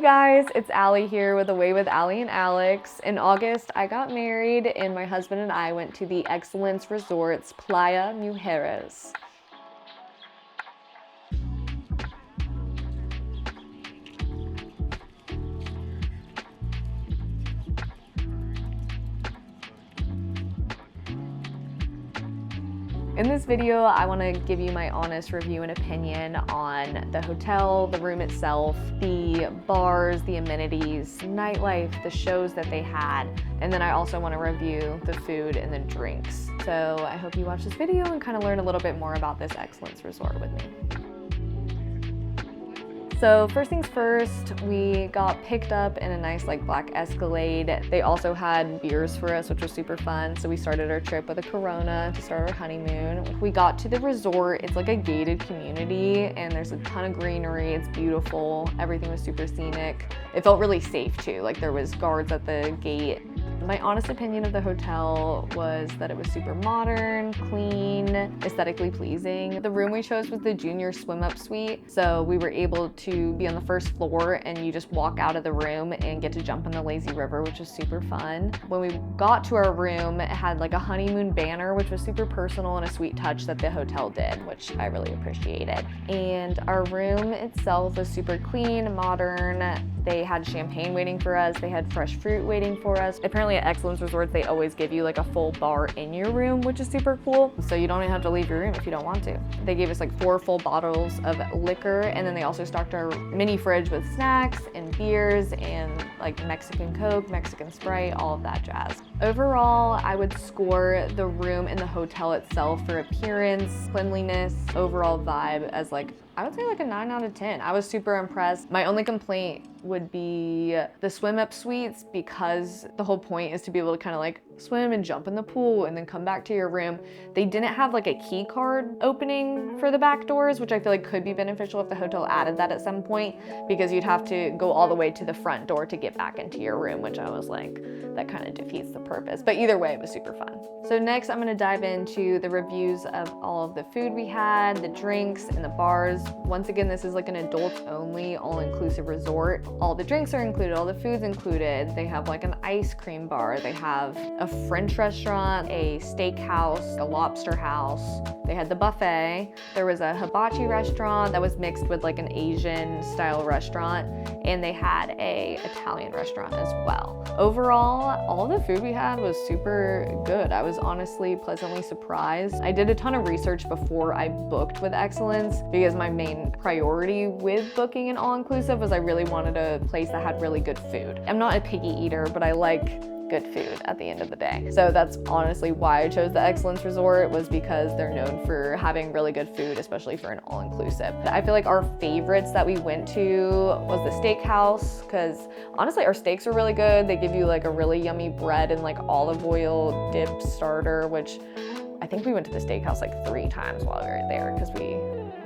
guys, it's Allie here with Away with Allie and Alex. In August, I got married and my husband and I went to the Excellence Resorts Playa Mujeres. In this video, I want to give you my honest review and opinion on the hotel, the room itself, the bars, the amenities, nightlife, the shows that they had, and then I also want to review the food and the drinks. So I hope you watch this video and kind of learn a little bit more about this Excellence Resort with me. So first things first, we got picked up in a nice black Escalade. They also had beers for us, which was super fun. So we started our trip with a Corona to start our honeymoon. We got to the resort. It's like a gated community and there's a ton of greenery. It's beautiful. Everything was super scenic. It felt really safe too. Like there was guards at the gate. My honest opinion of the hotel was that it was super modern, clean, aesthetically pleasing. The room we chose was the junior swim up suite. So we were able to be on the first floor and you just walk out of the room and get to jump in the lazy river, which was super fun. When we got to our room, it had like a honeymoon banner, which was super personal and a sweet touch that the hotel did, which I really appreciated. And our room itself was super clean, modern. They had champagne waiting for us. They had fresh fruit waiting for us. Apparently at Excellence Resorts, they always give you like a full bar in your room, which is super cool. So you don't even have to leave your room if you don't want to. They gave us like 4 full bottles of liquor, and then they also stocked our mini fridge with snacks and beers and like Mexican Coke, Mexican Sprite, all of that jazz. Overall, I would score the room and the hotel itself for appearance, cleanliness, overall vibe as I would say like a 9 out of 10. I was super impressed. My only complaint would be the swim up suites, because the whole point is to be able to kind of like swim and jump in the pool and then come back to your room. They didn't have like a key card opening for the back doors, which I feel like could be beneficial if the hotel added that at some point, because you'd have to go all the way to the front door to get back into your room, which I was like, that kind of defeats the purpose. But either way, it was super fun. So next I'm gonna dive into the reviews of all of the food we had, the drinks, and the bars. Once again, this is like an adults only, all-inclusive resort. All the drinks are included, all the food's included. They have like an ice cream bar. They have a French restaurant, a steak house, a lobster house. They had the buffet. There was a hibachi restaurant that was mixed with like an Asian style restaurant. And they had a Italian restaurant as well. Overall, all the food we had was super good. I was honestly pleasantly surprised. I did a ton of research before I booked with Excellence, because my main priority with booking an all-inclusive was I really wanted a place that had really good food. I'm not a picky eater, but I like good food at the end of the day. So that's honestly why I chose the Excellence Resort, was because they're known for having really good food, especially for an all-inclusive. I feel like our favorites that we went to was the steakhouse, because honestly our steaks are really good. They give you like a really yummy bread and like olive oil dipped starter, which I think we went to the steakhouse like 3 times while we were there, because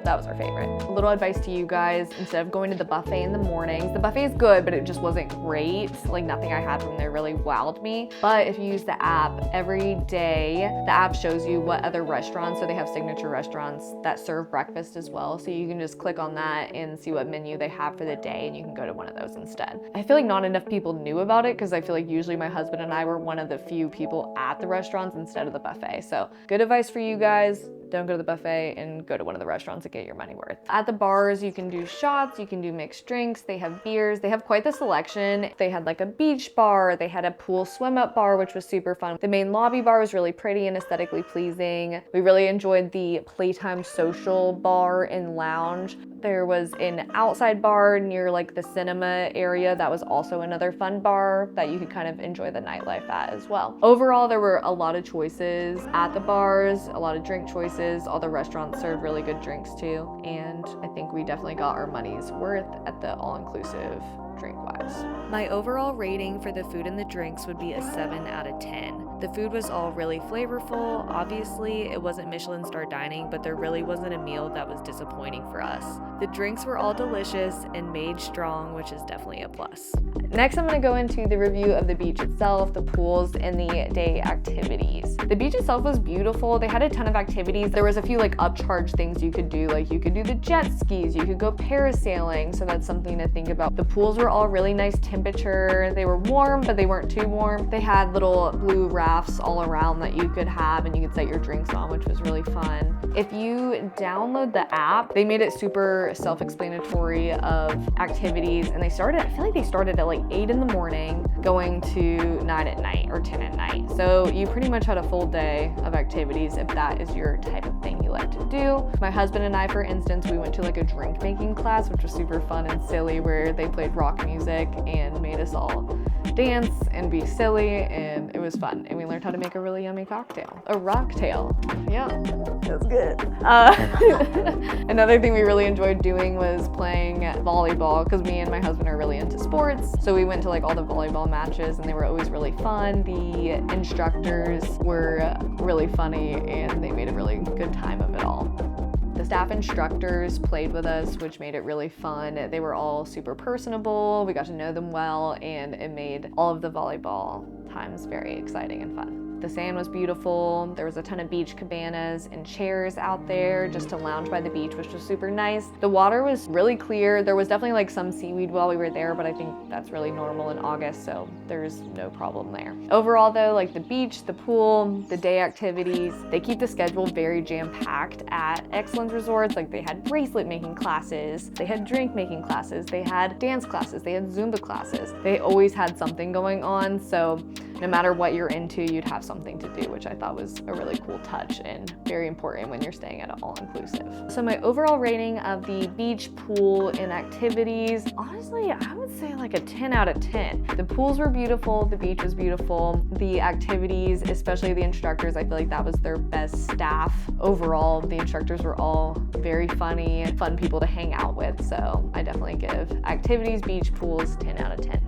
that was our favorite. A little advice to you guys: instead of going to the buffet in the mornings, the buffet is good, but it just wasn't great. Like nothing I had from there really wowed me. But if you use the app every day, the app shows you what other restaurants, so they have signature restaurants that serve breakfast as well. So you can just click on that and see what menu they have for the day, and you can go to one of those instead. I feel like not enough people knew about it, because I feel like usually my husband and I were one of the few people at the restaurants instead of the buffet. So good advice for you guys: don't go to the buffet and go to one of the restaurants and get your money worth. At the bars, you can do shots, you can do mixed drinks, they have beers, they have quite the selection. They had like a beach bar, they had a pool swim up bar, which was super fun. The main lobby bar was really pretty and aesthetically pleasing. We really enjoyed the Playtime social bar and lounge. There was an outside bar near like the cinema area that was also another fun bar that you could kind of enjoy the nightlife at as well. Overall, there were a lot of choices at the bars, a lot of drink choices. All the restaurants served really good drinks too. And I think we definitely got our money's worth at the all-inclusive drink-wise. My overall rating for the food and the drinks would be a 7 out of 10. The food was all really flavorful. Obviously, it wasn't Michelin star dining, but there really wasn't a meal that was disappointing for us. The drinks were all delicious and made strong, which is definitely a plus. Next, I'm going to go into the review of the beach itself, the pools, and the day activities. The beach itself was beautiful. They had a ton of activities. There was a few like upcharge things you could do. Like you could do the jet skis, you could go parasailing, so that's something to think about. The pools were were all really nice temperature. They were warm, but they weren't too warm. They had little blue rafts all around that you could have and you could set your drinks on, which was really fun. If you download the app, they made it super self-explanatory of activities, and I feel like they started at like 8 in the morning going to 9 at night or 10 at night. So you pretty much had a full day of activities if that is your type of thing you like to do. My husband and I, for instance, we went to like a drink making class, which was super fun and silly, where they played rock music and made us all dance and be silly, and it was fun. And we learned how to make a really yummy cocktail. A rocktail. Yeah, that's good. Another thing we really enjoyed doing was playing volleyball, because me and my husband are really into sports. So we went to like all the volleyball matches, and they were always really fun. The instructors were really funny, and they made a really good time of it all. The staff instructors played with us, which made it really fun. They were all super personable. We got to know them well, and it made all of the volleyball times very exciting and fun. The sand was beautiful. There was a ton of beach cabanas and chairs out there just to lounge by the beach, which was super nice. The water was really clear. There was definitely like some seaweed while we were there, but I think that's really normal in August, so there's no problem there. Overall though, like the beach, the pool, the day activities, they keep the schedule very jam-packed at Excellence Resorts. Like they had bracelet making classes, they had drink making classes, they had dance classes, they had Zumba classes. They always had something going on, so no matter what you're into, you'd have something to do, which I thought was a really cool touch and very important when you're staying at an all-inclusive. So my overall rating of the beach, pool, and activities, honestly, I would say like a 10 out of 10. The pools were beautiful, the beach was beautiful, the activities, especially the instructors, I feel like that was their best staff. Overall, the instructors were all very funny, fun people to hang out with, so I definitely give activities, beach, pools, 10 out of 10.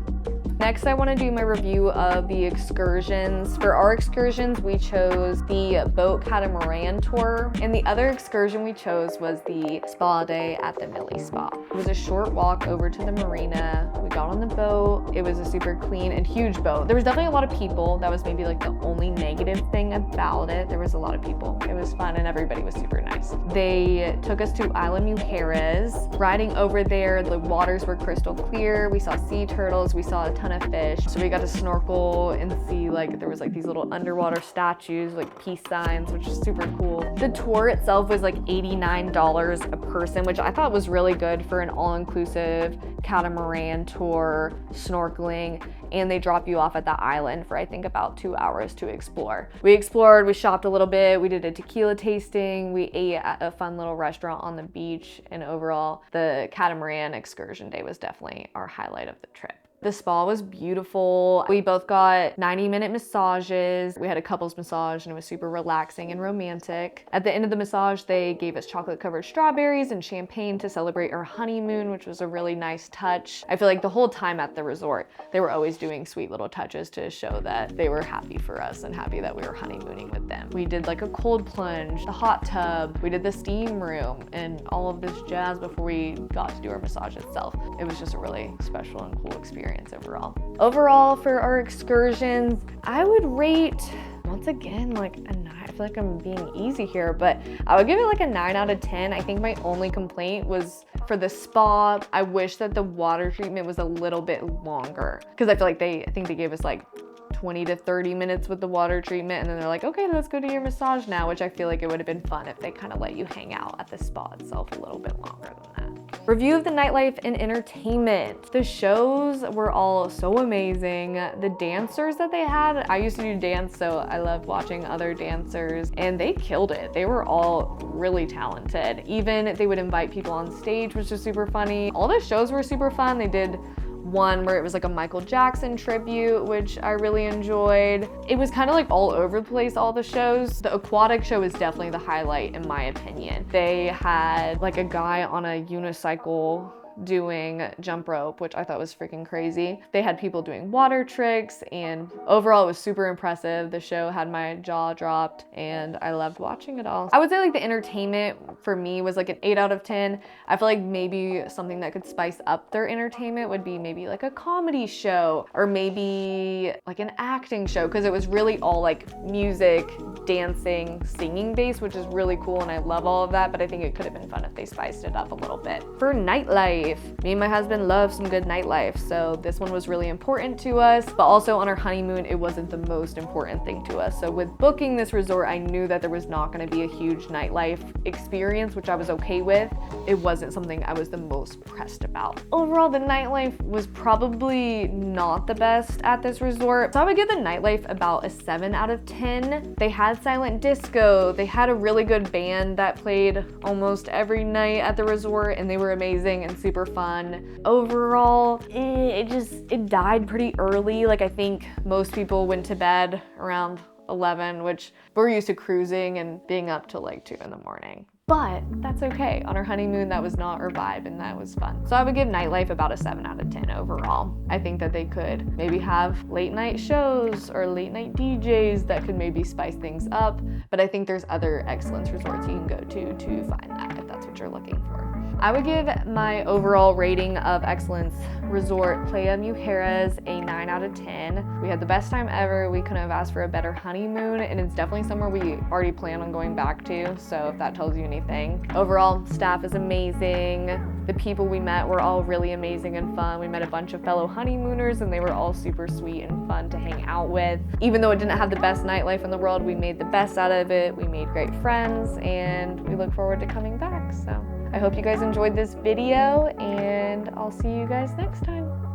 Next, I want to do my review of the excursions. For our excursions, we chose the boat catamaran tour, and the other excursion we chose was the spa day at the Millie Spa. It was a short walk over to the marina. We got on the boat. It was a super clean and huge boat. There was definitely a lot of people. That was maybe like the only negative thing about it. There was a lot of people. It was fun and everybody was super nice. They took us to Playa Mujeres. Riding over there, the waters were crystal clear. We saw sea turtles. We saw a ton of fish. So we got to snorkel and see like there was like these little underwater statues, like peace signs, which is super cool. The tour itself was like $89 a person, which I thought was really good for an all-inclusive catamaran tour, snorkeling, and they drop you off at the island for I think about 2 hours to explore. We explored, we shopped a little bit, we did a tequila tasting, we ate at a fun little restaurant on the beach, and overall the catamaran excursion day was definitely our highlight of the trip. The spa was beautiful. We both got 90-minute massages. We had a couples massage and it was super relaxing and romantic. At the end of the massage, they gave us chocolate-covered strawberries and champagne to celebrate our honeymoon, which was a really nice touch. I feel like the whole time at the resort, they were always doing sweet little touches to show that they were happy for us and happy that we were honeymooning with them. We did like a cold plunge, the hot tub, we did the steam room, and all of this jazz before we got to do our massage itself. It was just a really special and cool experience overall. Overall, for our excursions, I would rate, once again, like a 9. I feel like I'm being easy here, but I would give it like a 9 out of 10. I think my only complaint was for the spa. I wish that the water treatment was a little bit longer, because I feel like I think they gave us like 20 to 30 minutes with the water treatment, and then they're like, okay, let's go to your massage now, which I feel like it would have been fun if they kind of let you hang out at the spa itself a little bit longer than that. Review of the nightlife and entertainment. The shows were all so amazing. The dancers that they had, I used to do dance, so I loved watching other dancers, and they killed it. They were all really talented. Even they would invite people on stage, which was super funny. All the shows were super fun. They did one where it was like a Michael Jackson tribute, which I really enjoyed. It was kind of like all over the place, all the shows. The aquatic show is definitely the highlight in my opinion. They had like a guy on a unicycle doing jump rope, which I thought was freaking crazy. They had people doing water tricks, and overall it was super impressive. The show had my jaw dropped and I loved watching it all. I would say like the entertainment for me was like an 8 out of 10. I feel like maybe something that could spice up their entertainment would be maybe like a comedy show or maybe like an acting show, because it was really all like music, dancing, singing based, which is really cool and I love all of that, but I think it could have been fun if they spiced it up a little bit. For nightlife, nightlife. Me and my husband love some good nightlife, so this one was really important to us, but also on our honeymoon, it wasn't the most important thing to us. So with booking this resort, I knew that there was not gonna be a huge nightlife experience, which I was okay with. It wasn't something I was the most pressed about. Overall, the nightlife was probably not the best at this resort, so I would give the nightlife about a 7 out of 10. They had silent disco, they had a really good band that played almost every night at the resort, and they were amazing and super fun. Overall, it died pretty early. Like, I think most people went to bed around 11, which we're used to cruising and being up till like 2 in the morning. But that's okay. On our honeymoon, that was not our vibe, and that was fun. So I would give Nightlife about a 7 out of 10 overall. I think that they could maybe have late night shows or late night DJs that could maybe spice things up, but I think there's other Excellence resorts you can go to find that if that's what you're looking for. I would give my overall rating of Excellence Resort Playa Mujeres a 9 out of 10. We had the best time ever. We couldn't have asked for a better honeymoon, and it's definitely somewhere we already plan on going back to, so if that tells you anything. Overall, staff is amazing. The people we met were all really amazing and fun. We met a bunch of fellow honeymooners, and they were all super sweet and fun to hang out with. Even though it didn't have the best nightlife in the world, we made the best out of it. We made great friends, and we look forward to coming back. So I hope you guys enjoyed this video, and I'll see you guys next time.